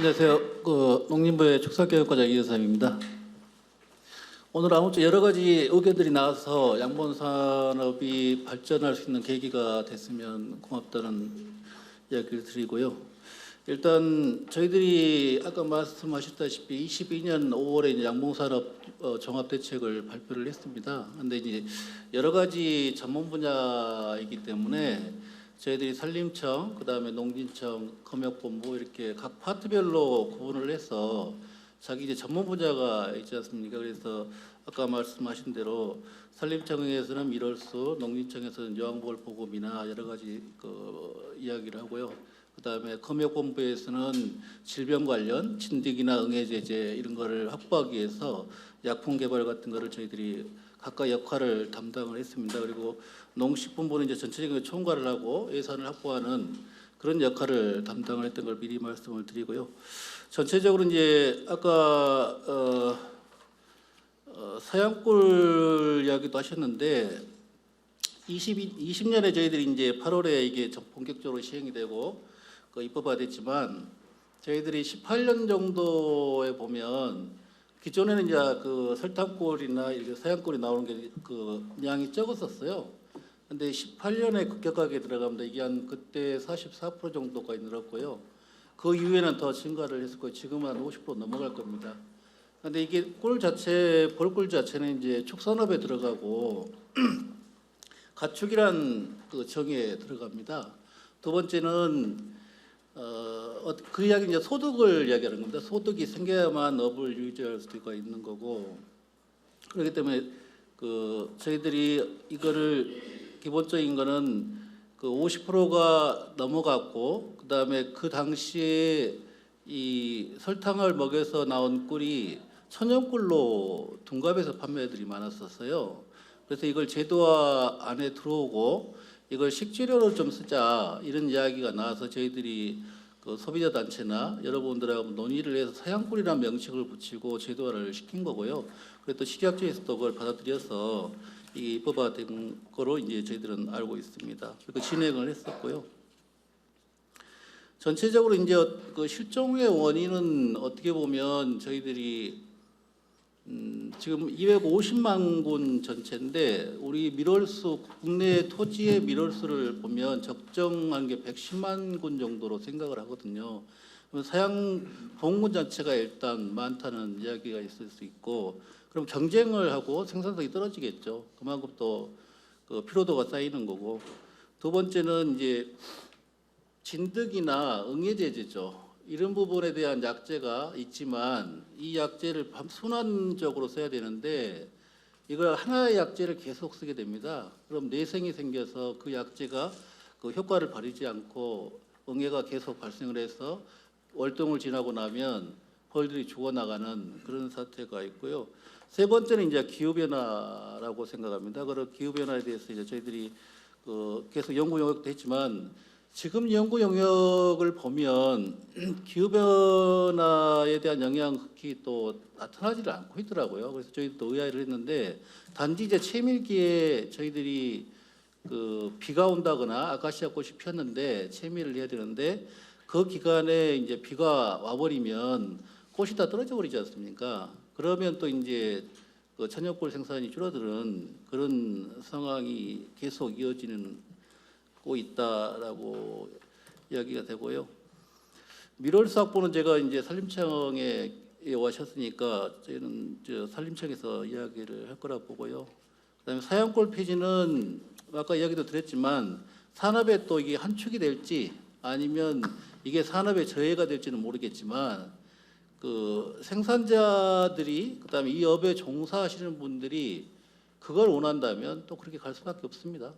안녕하세요. 농림부의 축산교육과장 이여삼입니다. 오늘 아무튼 여러 가지 의견들이 나와서 양봉산업이 발전할 수 있는 계기가 됐으면 고맙다는 이야기를 드리고요. 일단 저희들이 아까 말씀하셨다시피 22년 5월에 이제 양봉산업 종합대책을 발표를 했습니다. 그런데 이제 여러 가지 전문 분야이기 때문에 저희들이 산림청, 그다음에 농진청, 검역본부 이렇게 각 파트별로 구분을 해서 자기 이제 전문 분야가 있지 않습니까? 그래서 아까 말씀하신 대로 산림청에서는 밀월수, 농진청에서는 요양보호 보급이나 여러 가지 이야기를 하고요. 그다음에 검역본부에서는 질병 관련 진드기나 응애제제 이런 거를 확보하기 위해서 약품 개발 같은 거를 저희들이 각각 역할을 담당을 했습니다. 그리고 농식품부는 이제 전체적인 총괄을 하고 예산을 확보하는 그런 역할을 담당을 했던 걸 미리 말씀을 드리고요. 전체적으로 이제 아까 사양꿀 이야기도 하셨는데 20년에 저희들이 이제 8월에 이게 본격적으로 시행이 되고 입법화 됐지만 저희들이 18년 정도에 보면 기존에는 이제 설탕꿀이나 이렇게 사양꿀이 나오는 게 양이 적었었어요. 근데 18년에 급격하게 들어갑니다. 이게 한 그때 44% 정도까지 늘었고요. 그 이후에는 더 증가를 했을 거예요. 지금은 한 50% 넘어갈 겁니다. 근데 이게 볼꿀 자체는 이제 축산업에 들어가고 가축이란 정의에 들어갑니다. 두 번째는 그 이야기 이제 소득을 이야기하는 겁니다. 소득이 생겨야만 업을 유지할 수가 있는 거고, 그렇기 때문에 저희들이 이거를 기본적인 거는 50%가 넘어갔고, 그 다음에 그 당시에 이 설탕을 먹여서 나온 꿀이 천연꿀로 둔갑해서 판매들이 많았었어요. 그래서 이걸 제도화 안에 들어오고 이걸 식재료로 좀 쓰자 이런 이야기가 나와서 저희들이 소비자 단체나 여러분들하고 논의를 해서 사양꿀이라는 명칭을 붙이고 제도화를 시킨 거고요. 그리고 또 식약처에서도 그걸 받아들여서 이 입법화된 거로 이제 저희들은 알고 있습니다. 그리고 진행을 했었고요. 전체적으로 이제 실종의 원인은 어떻게 보면 저희들이 지금 250만 군 전체인데 우리 밀월수 국내 토지의 밀월수를 보면 적정한 게 110만 군 정도로 생각을 하거든요. 사양 보험군 자체가 일단 많다는 이야기가 있을 수 있고, 그럼 경쟁을 하고 생산성이 떨어지겠죠. 그만큼 또 피로도가 쌓이는 거고, 두 번째는 이제 진드기나 응애제제죠. 이런 부분에 대한 약제가 있지만 이 약제를 순환적으로 써야 되는데 이걸 하나의 약제를 계속 쓰게 됩니다. 그럼 내생이 생겨서 그 약제가 효과를 발휘하지 않고 응애가 계속 발생을 해서 월동을 지나고 나면 벌들이 죽어나가는 그런 사태가 있고요. 세 번째는 이제 기후변화라고 생각합니다. 그런 기후변화에 대해서 이제 저희들이 계속 연구 영역도 했지만 지금 연구 영역을 보면 기후변화에 대한 영향 흑히 또 나타나지를 않고 있더라고요. 그래서 저희도 의아를 했는데 단지 이제 채밀기에 저희들이 비가 온다거나 아카시아 꽃이 피었는데 채밀을 해야 되는데 그 기간에 이제 비가 와버리면 꽃이 다 떨어져 버리지 않습니까? 그러면 또 이제 천연꿀 생산이 줄어드는 그런 상황이 계속 이어지는 있다라고 이야기가 되고요. 밀월수 확보는 제가 이제 산림청에 오셨으니까 저희는 산림청에서 이야기를 할 거라 보고요. 그다음에 사양꿀 폐지는 아까 이야기도 드렸지만 산업에 또 이게 한 축이 될지 아니면 이게 산업의 저해가 될지는 모르겠지만 생산자들이 그다음에 이 업에 종사하시는 분들이 그걸 원한다면 또 그렇게 갈 수밖에 없습니다.